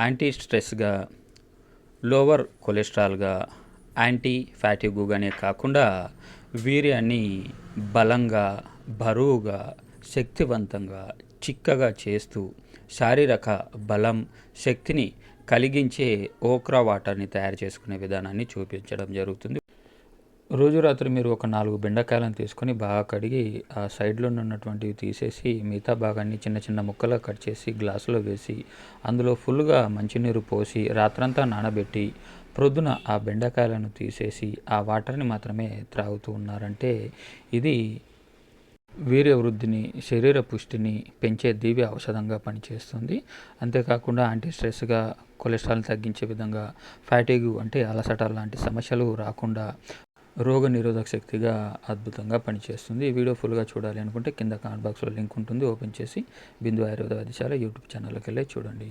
Anti స్ట్రెస్గా, lower కొలెస్ట్రాల్గా, anti ఫ్యాటిగ్గానే కాకుండా వీర్యాన్ని బలంగా, బరువుగా, శక్తివంతంగా, చిక్కగా చేస్తూ శారీరక బలం, శక్తిని కలిగించే ఓక్రా వాటర్ని తయారు చేసుకునే విధానాన్ని చూపించడం జరుగుతుంది. రోజు రాత్రి మీరు ఒక 4 బెండకాయలను తీసుకొని బాగా కడిగి ఆ సైడ్లో ఉన్నటువంటివి తీసేసి మిగతా భాగాన్ని చిన్న చిన్న ముక్కలుగా కట్ చేసి గ్లాసులో వేసి అందులో ఫుల్గా మంచినీరు పోసి రాత్రంతా నానబెట్టి ప్రొద్దున ఆ బెండకాయలను తీసేసి ఆ వాటర్ని మాత్రమే త్రాగుతూ ఉన్నారంటే ఇది వీర్య వృద్ధిని, శరీర పుష్టిని పెంచే దివ్య ఔషధంగా పనిచేస్తుంది. అంతేకాకుండా యాంటీ స్ట్రెస్గా, కొలెస్ట్రాల్ని తగ్గించే విధంగా, ఫ్యాటిగ్ అంటే అలసట లాంటి సమస్యలు రాకుండా రోగ నిరోధక శక్తిగా అద్భుతంగా పనిచేస్తుంది. ఈ వీడియో ఫుల్గా చూడాలి అనుకుంటే కింద కామెంట్ బాక్స్లో లింక్ ఉంటుంది, ఓపెన్ చేసి బిందు ఆయుర్వేద వైద్యశాల యూట్యూబ్ ఛానల్లోకి వెళ్ళి చూడండి.